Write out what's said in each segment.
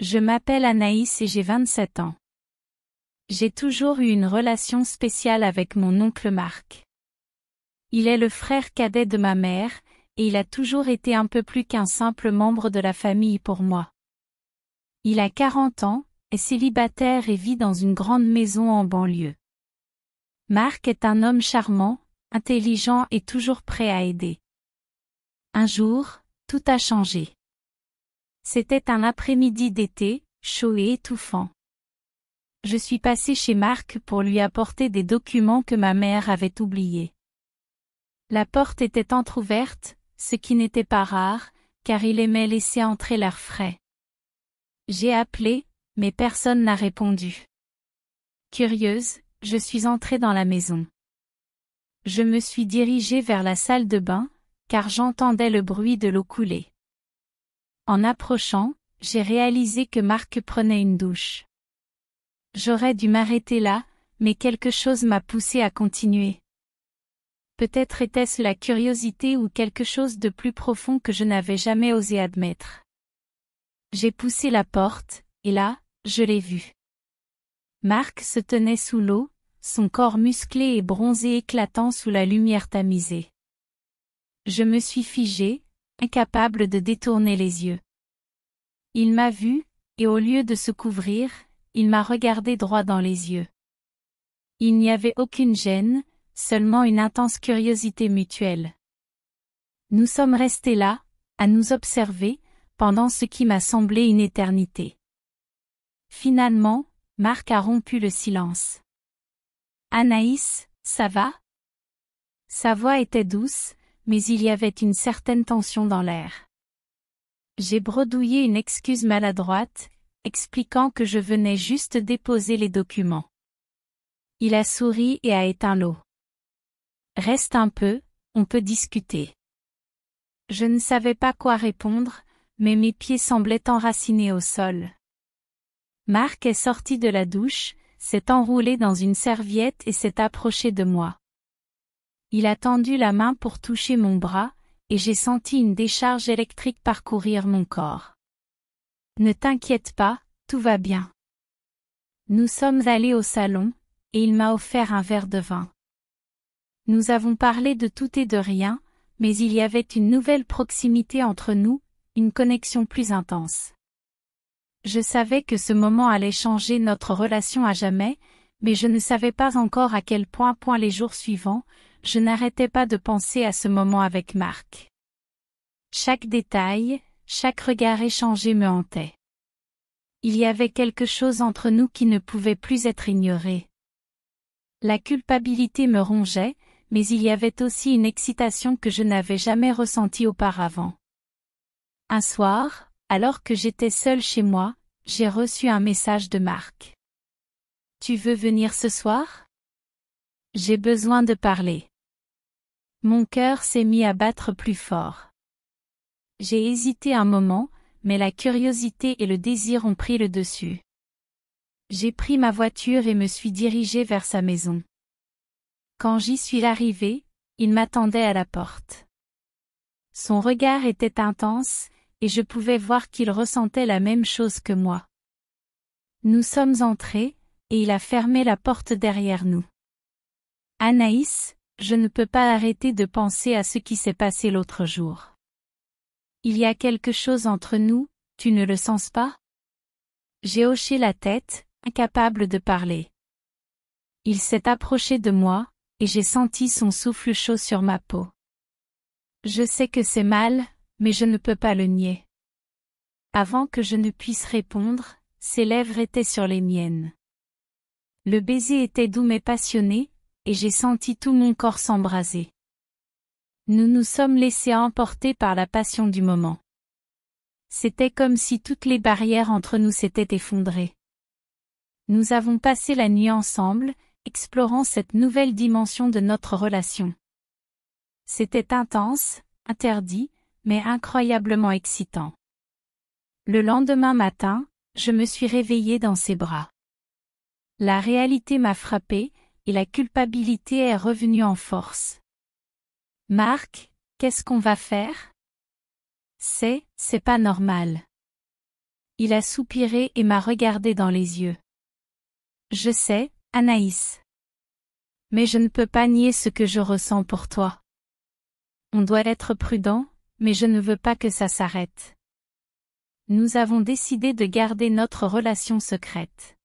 Je m'appelle Anaïs et j'ai 27 ans. J'ai toujours eu une relation spéciale avec mon oncle Marc. Il est le frère cadet de ma mère, et il a toujours été un peu plus qu'un simple membre de la famille pour moi. Il a 40 ans, est célibataire et vit dans une grande maison en banlieue. Marc est un homme charmant, intelligent et toujours prêt à aider. Un jour, tout a changé. C'était un après-midi d'été, chaud et étouffant. Je suis passée chez Marc pour lui apporter des documents que ma mère avait oubliés. La porte était entr'ouverte, ce qui n'était pas rare, car il aimait laisser entrer l'air frais. J'ai appelé, mais personne n'a répondu. Curieuse, je suis entrée dans la maison. Je me suis dirigée vers la salle de bain, car j'entendais le bruit de l'eau couler. En approchant, j'ai réalisé que Marc prenait une douche. J'aurais dû m'arrêter là, mais quelque chose m'a poussée à continuer. Peut-être était-ce la curiosité ou quelque chose de plus profond que je n'avais jamais osé admettre. J'ai poussé la porte, et là, je l'ai vu. Marc se tenait sous l'eau, son corps musclé et bronzé éclatant sous la lumière tamisée. Je me suis figée, incapable de détourner les yeux. Il m'a vue, et au lieu de se couvrir, il m'a regardé droit dans les yeux. Il n'y avait aucune gêne, seulement une intense curiosité mutuelle. Nous sommes restés là, à nous observer, pendant ce qui m'a semblé une éternité. Finalement, Marc a rompu le silence. « Anaïs, ça va ?» Sa voix était douce, mais il y avait une certaine tension dans l'air. J'ai bredouillé une excuse maladroite, expliquant que je venais juste déposer les documents. Il a souri et a éteint l'eau. « Reste un peu, on peut discuter. » Je ne savais pas quoi répondre, mais mes pieds semblaient enracinés au sol. Marc est sorti de la douche, s'est enroulé dans une serviette et s'est approché de moi. Il a tendu la main pour toucher mon bras, et j'ai senti une décharge électrique parcourir mon corps. « Ne t'inquiète pas, tout va bien. » Nous sommes allés au salon, et il m'a offert un verre de vin. Nous avons parlé de tout et de rien, mais il y avait une nouvelle proximité entre nous, une connexion plus intense. Je savais que ce moment allait changer notre relation à jamais, mais je ne savais pas encore à quel point les jours suivants, je n'arrêtais pas de penser à ce moment avec Marc. Chaque détail, chaque regard échangé me hantait. Il y avait quelque chose entre nous qui ne pouvait plus être ignoré. La culpabilité me rongeait, mais il y avait aussi une excitation que je n'avais jamais ressentie auparavant. Un soir, alors que j'étais seule chez moi, j'ai reçu un message de Marc. « Tu veux venir ce soir ? J'ai besoin de parler. » Mon cœur s'est mis à battre plus fort. J'ai hésité un moment, mais la curiosité et le désir ont pris le dessus. J'ai pris ma voiture et me suis dirigée vers sa maison. Quand j'y suis arrivée, il m'attendait à la porte. Son regard était intense, et je pouvais voir qu'il ressentait la même chose que moi. Nous sommes entrés, et il a fermé la porte derrière nous. « Anaïs, je ne peux pas arrêter de penser à ce qui s'est passé l'autre jour. Il y a quelque chose entre nous, tu ne le sens pas ? » J'ai hoché la tête, incapable de parler. Il s'est approché de moi, et j'ai senti son souffle chaud sur ma peau. Je sais que c'est mal, mais je ne peux pas le nier. Avant que je ne puisse répondre, ses lèvres étaient sur les miennes. Le baiser était doux mais passionné, et j'ai senti tout mon corps s'embraser. Nous nous sommes laissés emporter par la passion du moment. C'était comme si toutes les barrières entre nous s'étaient effondrées. Nous avons passé la nuit ensemble, explorant cette nouvelle dimension de notre relation. C'était intense, interdit, mais incroyablement excitant. Le lendemain matin, je me suis réveillée dans ses bras. La réalité m'a frappée, et la culpabilité est revenue en force. « Marc, qu'est-ce qu'on va faire ? C'est pas normal. » Il a soupiré et m'a regardé dans les yeux. Je sais, Anaïs. Mais je ne peux pas nier ce que je ressens pour toi. On doit être prudent, mais je ne veux pas que ça s'arrête. Nous avons décidé de garder notre relation secrète.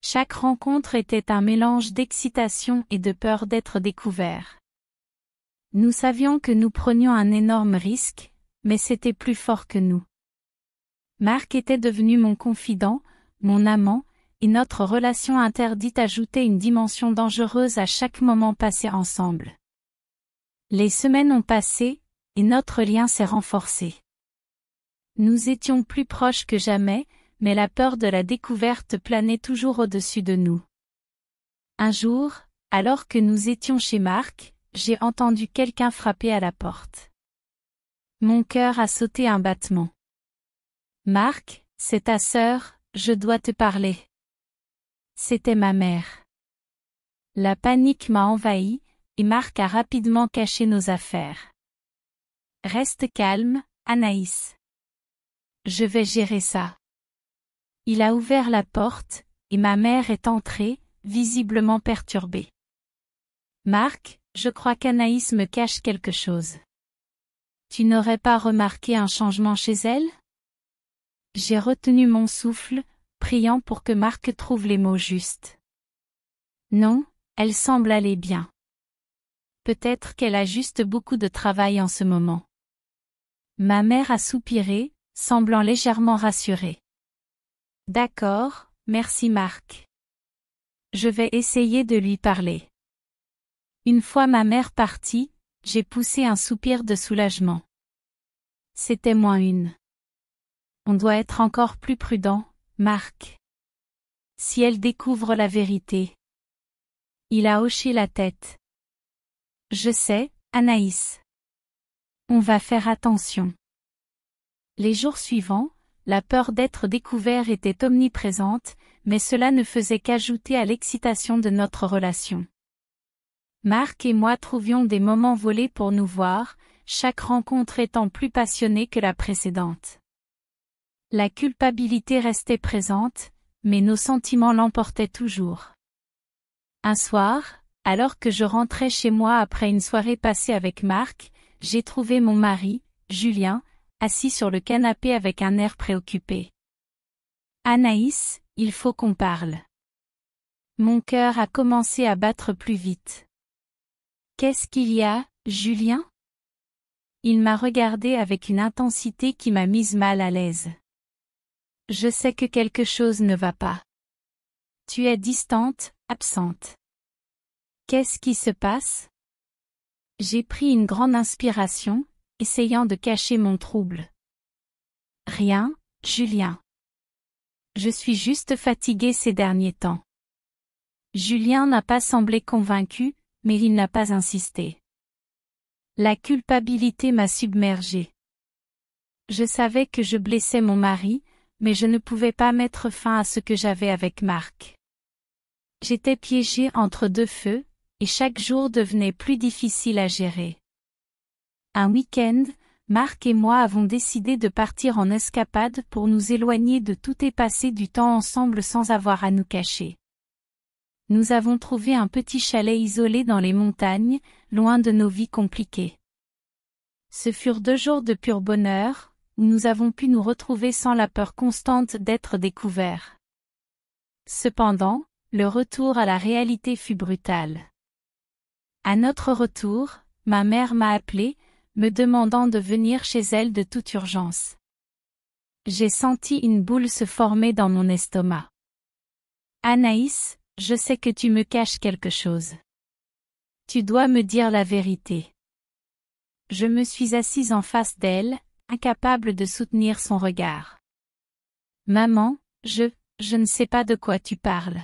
Chaque rencontre était un mélange d'excitation et de peur d'être découvert. Nous savions que nous prenions un énorme risque, mais c'était plus fort que nous. Marc était devenu mon confident, mon amant, et notre relation interdite ajoutait une dimension dangereuse à chaque moment passé ensemble. Les semaines ont passé, et notre lien s'est renforcé. Nous étions plus proches que jamais, mais la peur de la découverte planait toujours au-dessus de nous. Un jour, alors que nous étions chez Marc, j'ai entendu quelqu'un frapper à la porte. Mon cœur a sauté un battement. Marc, c'est ta sœur, je dois te parler. C'était ma mère. La panique m'a envahi, et Marc a rapidement caché nos affaires. Reste calme, Anaïs. Je vais gérer ça. Il a ouvert la porte, et ma mère est entrée, visiblement perturbée. Marc, je crois qu'Anaïs me cache quelque chose. Tu n'aurais pas remarqué un changement chez elle? J'ai retenu mon souffle, priant pour que Marc trouve les mots justes. Non, elle semble aller bien. Peut-être qu'elle a juste beaucoup de travail en ce moment. Ma mère a soupiré, semblant légèrement rassurée. D'accord, merci Marc. Je vais essayer de lui parler. Une fois ma mère partie, j'ai poussé un soupir de soulagement. C'était moins une. On doit être encore plus prudent, Marc. Si elle découvre la vérité. Il a hoché la tête. Je sais, Anaïs. On va faire attention. Les jours suivants, la peur d'être découvert était omniprésente, mais cela ne faisait qu'ajouter à l'excitation de notre relation. Marc et moi trouvions des moments volés pour nous voir, chaque rencontre étant plus passionnée que la précédente. La culpabilité restait présente, mais nos sentiments l'emportaient toujours. Un soir, alors que je rentrais chez moi après une soirée passée avec Marc, j'ai trouvé mon mari, Julien, assis sur le canapé avec un air préoccupé. Anaïs, il faut qu'on parle. Mon cœur a commencé à battre plus vite. Qu'est-ce qu'il y a, Julien? Il m'a regardé avec une intensité qui m'a mise mal à l'aise. Je sais que quelque chose ne va pas. Tu es distante, absente. Qu'est-ce qui se passe? J'ai pris une grande inspiration, essayant de cacher mon trouble. Rien, Julien. Je suis juste fatiguée ces derniers temps. Julien n'a pas semblé convaincu, mais il n'a pas insisté. La culpabilité m'a submergée. Je savais que je blessais mon mari, mais je ne pouvais pas mettre fin à ce que j'avais avec Marc. J'étais piégée entre deux feux, et chaque jour devenait plus difficile à gérer. Un week-end, Marc et moi avons décidé de partir en escapade pour nous éloigner de tout et passer du temps ensemble sans avoir à nous cacher. Nous avons trouvé un petit chalet isolé dans les montagnes, loin de nos vies compliquées. Ce furent 2 jours de pur bonheur, où nous avons pu nous retrouver sans la peur constante d'être découverts. Cependant, le retour à la réalité fut brutal. À notre retour, ma mère m'a appelé, me demandant de venir chez elle de toute urgence. J'ai senti une boule se former dans mon estomac. Anaïs, je sais que tu me caches quelque chose. Tu dois me dire la vérité. Je me suis assise en face d'elle, incapable de soutenir son regard. Maman, je ne sais pas de quoi tu parles.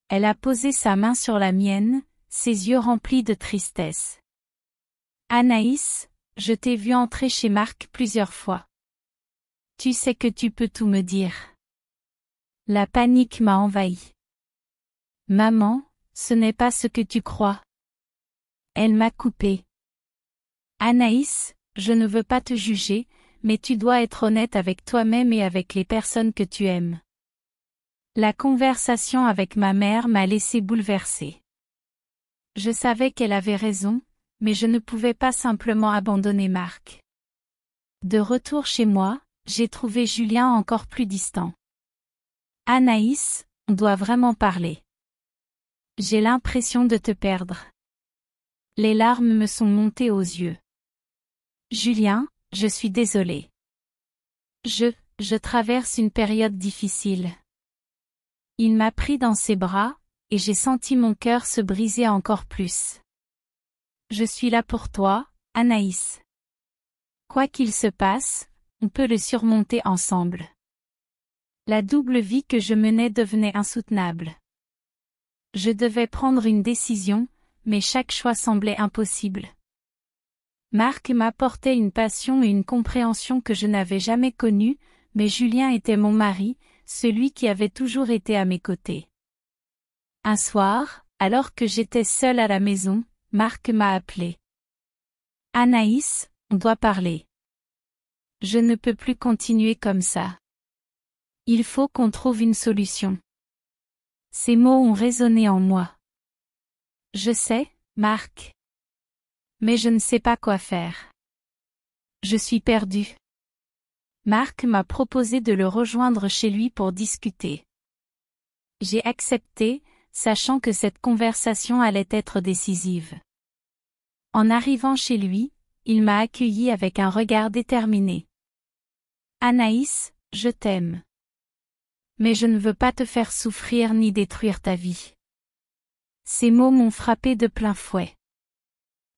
Elle a posé sa main sur la mienne, ses yeux remplis de tristesse. Anaïs, je t'ai vu entrer chez Marc plusieurs fois. Tu sais que tu peux tout me dire. La panique m'a envahie. Maman, ce n'est pas ce que tu crois. Elle m'a coupée. Anaïs, je ne veux pas te juger, mais tu dois être honnête avec toi-même et avec les personnes que tu aimes. La conversation avec ma mère m'a laissé bouleversée. Je savais qu'elle avait raison, mais je ne pouvais pas simplement abandonner Marc. De retour chez moi, j'ai trouvé Julien encore plus distant. Anaïs, on doit vraiment parler. J'ai l'impression de te perdre. Les larmes me sont montées aux yeux. Julien, je suis désolée. Je traverse une période difficile. Il m'a pris dans ses bras, et j'ai senti mon cœur se briser encore plus. Je suis là pour toi, Anaïs. Quoi qu'il se passe, on peut le surmonter ensemble. La double vie que je menais devenait insoutenable. Je devais prendre une décision, mais chaque choix semblait impossible. Marc m'apportait une passion et une compréhension que je n'avais jamais connues, mais Julien était mon mari, celui qui avait toujours été à mes côtés. Un soir, alors que j'étais seule à la maison, Marc m'a appelé. Anaïs, on doit parler. Je ne peux plus continuer comme ça. Il faut qu'on trouve une solution. Ces mots ont résonné en moi. Je sais, Marc. Mais je ne sais pas quoi faire. Je suis perdue. Marc m'a proposé de le rejoindre chez lui pour discuter. J'ai accepté, sachant que cette conversation allait être décisive. En arrivant chez lui, il m'a accueilli avec un regard déterminé. Anaïs, je t'aime. Mais je ne veux pas te faire souffrir ni détruire ta vie. Ces mots m'ont frappé de plein fouet.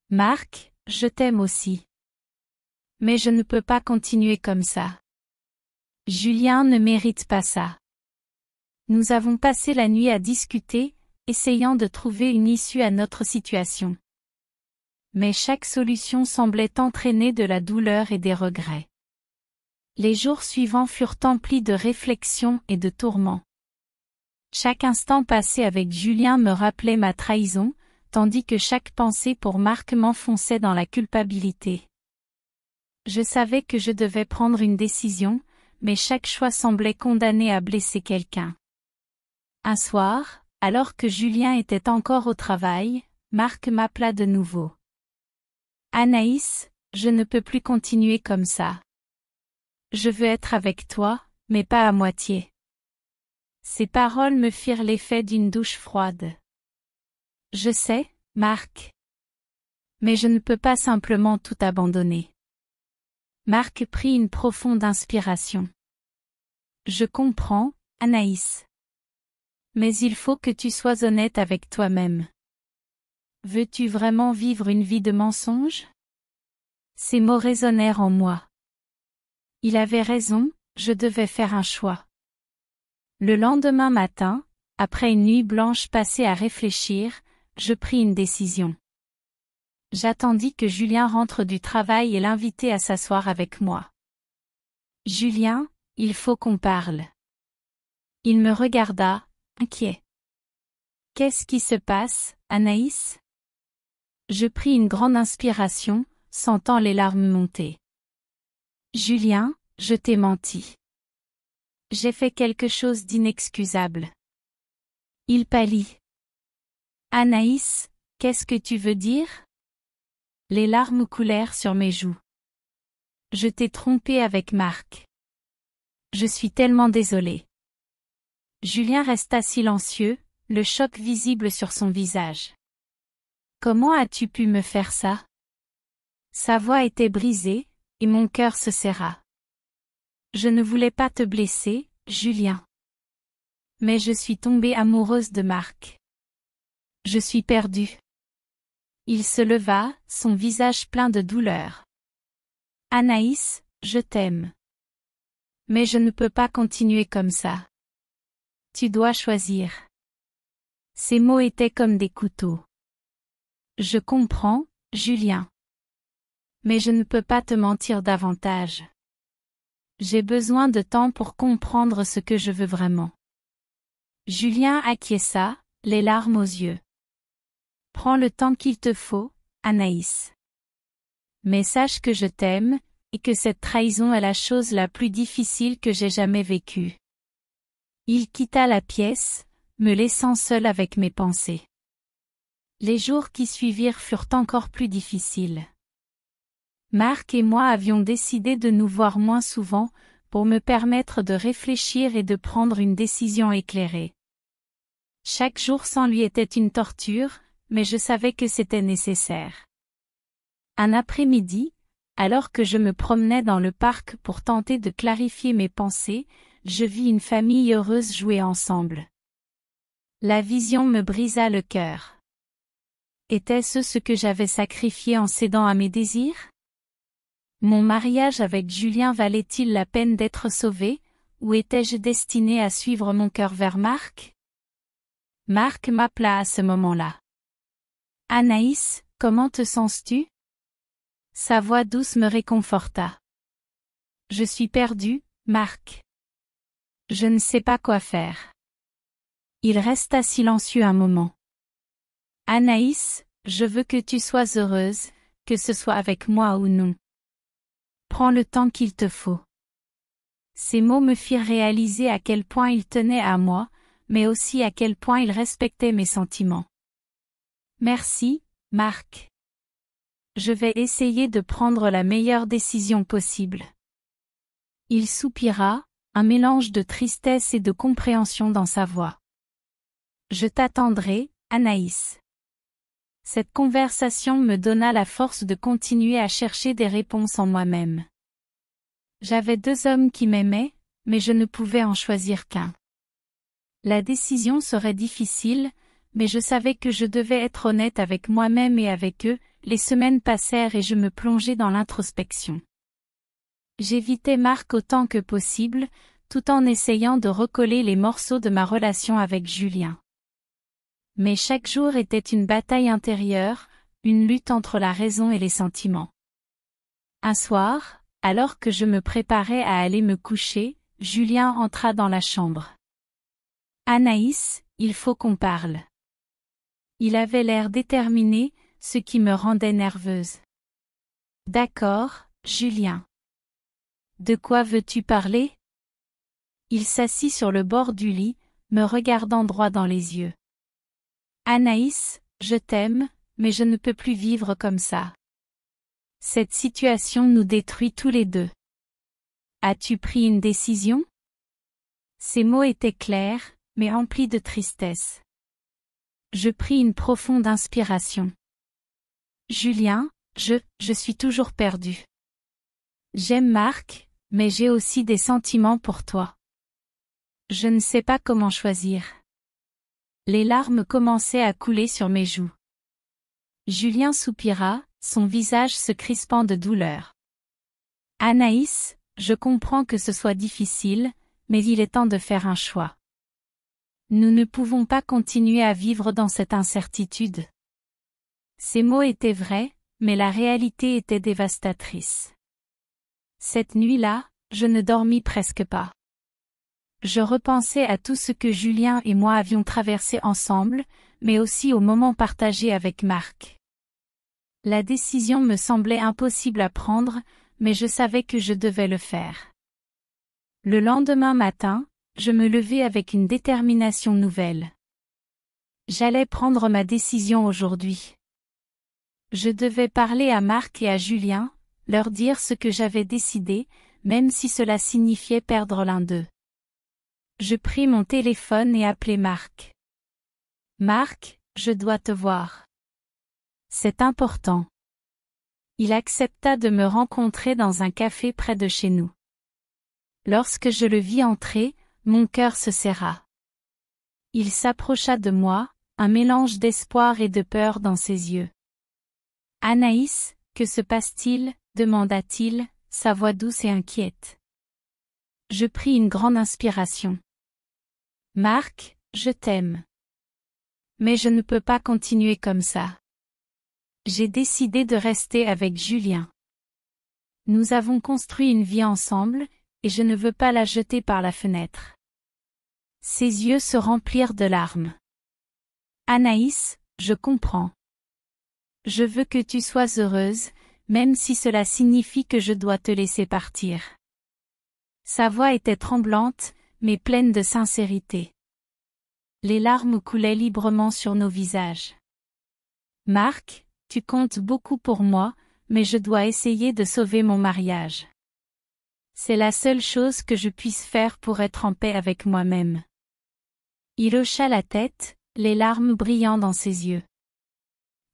Marc, je t'aime aussi. Mais je ne peux pas continuer comme ça. Julien ne mérite pas ça. Nous avons passé la nuit à discuter, essayant de trouver une issue à notre situation. Mais chaque solution semblait entraîner de la douleur et des regrets. Les jours suivants furent emplis de réflexions et de tourments. Chaque instant passé avec Julien me rappelait ma trahison, tandis que chaque pensée pour Marc m'enfonçait dans la culpabilité. Je savais que je devais prendre une décision, mais chaque choix semblait condamné à blesser quelqu'un. Un soir, alors que Julien était encore au travail, Marc m'appela de nouveau. Anaïs, je ne peux plus continuer comme ça. Je veux être avec toi, mais pas à moitié. Ces paroles me firent l'effet d'une douche froide. Je sais, Marc. Mais je ne peux pas simplement tout abandonner. Marc prit une profonde inspiration. Je comprends, Anaïs. Mais il faut que tu sois honnête avec toi-même. Veux-tu vraiment vivre une vie de mensonges? Ces mots résonnèrent en moi. Il avait raison, je devais faire un choix. Le lendemain matin, après une nuit blanche passée à réfléchir, je pris une décision. J'attendis que Julien rentre du travail et l'invitai à s'asseoir avec moi. Julien, il faut qu'on parle. Il me regarda, inquiet. Qu'est-ce qui se passe, Anaïs? Je pris une grande inspiration, sentant les larmes monter. Julien, je t'ai menti. J'ai fait quelque chose d'inexcusable. Il pâlit. Anaïs, qu'est-ce que tu veux dire? Les larmes coulèrent sur mes joues. Je t'ai trompé avec Marc. Je suis tellement désolée. Julien resta silencieux, le choc visible sur son visage. Comment as-tu pu me faire ça? Sa voix était brisée, et mon cœur se serra. Je ne voulais pas te blesser, Julien. Mais je suis tombée amoureuse de Marc. Je suis perdue. Il se leva, son visage plein de douleur. Anaïs, je t'aime. Mais je ne peux pas continuer comme ça. Tu dois choisir. Ces mots étaient comme des couteaux. Je comprends, Julien. Mais je ne peux pas te mentir davantage. J'ai besoin de temps pour comprendre ce que je veux vraiment. Julien acquiesça, les larmes aux yeux. Prends le temps qu'il te faut, Anaïs. Mais sache que je t'aime, et que cette trahison est la chose la plus difficile que j'ai jamais vécue. Il quitta la pièce, me laissant seul avec mes pensées. Les jours qui suivirent furent encore plus difficiles. Marc et moi avions décidé de nous voir moins souvent, pour me permettre de réfléchir et de prendre une décision éclairée. Chaque jour sans lui était une torture, mais je savais que c'était nécessaire. Un après-midi, alors que je me promenais dans le parc pour tenter de clarifier mes pensées, je vis une famille heureuse jouer ensemble. La vision me brisa le cœur. Était-ce ce que j'avais sacrifié en cédant à mes désirs? Mon mariage avec Julien valait-il la peine d'être sauvé, ou étais-je destinée à suivre mon cœur vers Marc? Marc m'appela à ce moment-là. « Anaïs, comment te sens-tu » Sa voix douce me réconforta. « Je suis perdue, Marc. Je ne sais pas quoi faire. » Il resta silencieux un moment. « Anaïs, je veux que tu sois heureuse, que ce soit avec moi ou non. Prends le temps qu'il te faut. » Ces mots me firent réaliser à quel point il tenait à moi, mais aussi à quel point il respectait mes sentiments. « Merci, Marc. Je vais essayer de prendre la meilleure décision possible. » Il soupira, un mélange de tristesse et de compréhension dans sa voix. « Je t'attendrai, Anaïs. » Cette conversation me donna la force de continuer à chercher des réponses en moi-même. J'avais 2 hommes qui m'aimaient, mais je ne pouvais en choisir qu'un. La décision serait difficile, mais je savais que je devais être honnête avec moi-même et avec eux. Les semaines passèrent et je me plongeai dans l'introspection. J'évitais Marc autant que possible, tout en essayant de recoller les morceaux de ma relation avec Julien. Mais chaque jour était une bataille intérieure, une lutte entre la raison et les sentiments. Un soir, alors que je me préparais à aller me coucher, Julien entra dans la chambre. « Anaïs, il faut qu'on parle. » Il avait l'air déterminé, ce qui me rendait nerveuse. « D'accord, Julien. De quoi veux-tu parler ?» Il s'assit sur le bord du lit, me regardant droit dans les yeux. « Anaïs, je t'aime, mais je ne peux plus vivre comme ça. Cette situation nous détruit tous les deux. As-tu pris une décision ?» Ces mots étaient clairs, mais emplis de tristesse. Je pris une profonde inspiration. « Julien, je suis toujours perdue. J'aime Marc, mais j'ai aussi des sentiments pour toi. Je ne sais pas comment choisir. » Les larmes commençaient à couler sur mes joues. Julien soupira, son visage se crispant de douleur. « Anaïs, je comprends que ce soit difficile, mais il est temps de faire un choix. Nous ne pouvons pas continuer à vivre dans cette incertitude. » Ces mots étaient vrais, mais la réalité était dévastatrice. Cette nuit-là, je ne dormis presque pas. Je repensais à tout ce que Julien et moi avions traversé ensemble, mais aussi aux moments partagés avec Marc. La décision me semblait impossible à prendre, mais je savais que je devais le faire. Le lendemain matin, je me levai avec une détermination nouvelle. J'allais prendre ma décision aujourd'hui. Je devais parler à Marc et à Julien, leur dire ce que j'avais décidé, même si cela signifiait perdre l'un d'eux. Je pris mon téléphone et appelai Marc. « Marc, je dois te voir. C'est important. » Il accepta de me rencontrer dans un café près de chez nous. Lorsque je le vis entrer, mon cœur se serra. Il s'approcha de moi, un mélange d'espoir et de peur dans ses yeux. « Anaïs, que se passe-t-il » demanda-t-il, sa voix douce et inquiète. Je pris une grande inspiration. « Marc, je t'aime. Mais je ne peux pas continuer comme ça. J'ai décidé de rester avec Julien. Nous avons construit une vie ensemble, et je ne veux pas la jeter par la fenêtre. » Ses yeux se remplirent de larmes. « Anaïs, je comprends. Je veux que tu sois heureuse, même si cela signifie que je dois te laisser partir. Sa voix était tremblante, mais pleine de sincérité. Les larmes coulaient librement sur nos visages. Marc, tu comptes beaucoup pour moi, mais je dois essayer de sauver mon mariage. C'est la seule chose que je puisse faire pour être en paix avec moi-même. Il hocha la tête, les larmes brillant dans ses yeux.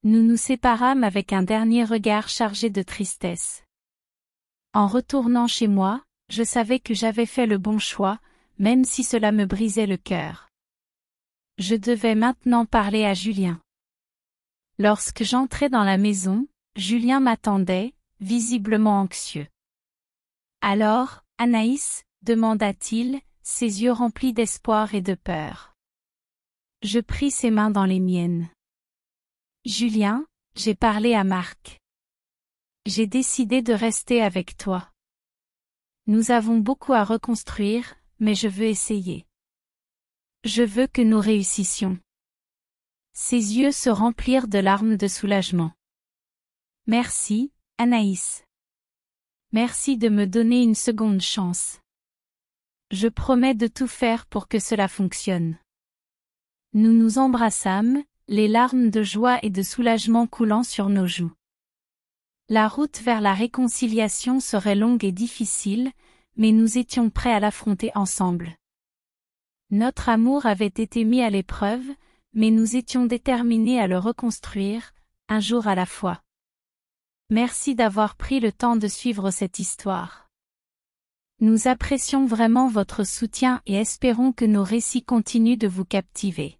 Nous nous séparâmes avec un dernier regard chargé de tristesse. En retournant chez moi, je savais que j'avais fait le bon choix, même si cela me brisait le cœur. Je devais maintenant parler à Julien. Lorsque j'entrai dans la maison, Julien m'attendait, visiblement anxieux. « Alors, Anaïs ?» demanda-t-il, ses yeux remplis d'espoir et de peur. Je pris ses mains dans les miennes. « Julien, j'ai parlé à Marc. J'ai décidé de rester avec toi. Nous avons beaucoup à reconstruire, mais je veux essayer. Je veux que nous réussissions. » Ses yeux se remplirent de larmes de soulagement. « Merci, Anaïs. Merci de me donner une seconde chance. Je promets de tout faire pour que cela fonctionne. » Nous nous embrassâmes, les larmes de joie et de soulagement coulant sur nos joues. La route vers la réconciliation serait longue et difficile, mais nous étions prêts à l'affronter ensemble. Notre amour avait été mis à l'épreuve, mais nous étions déterminés à le reconstruire, un jour à la fois. Merci d'avoir pris le temps de suivre cette histoire. Nous apprécions vraiment votre soutien et espérons que nos récits continuent de vous captiver.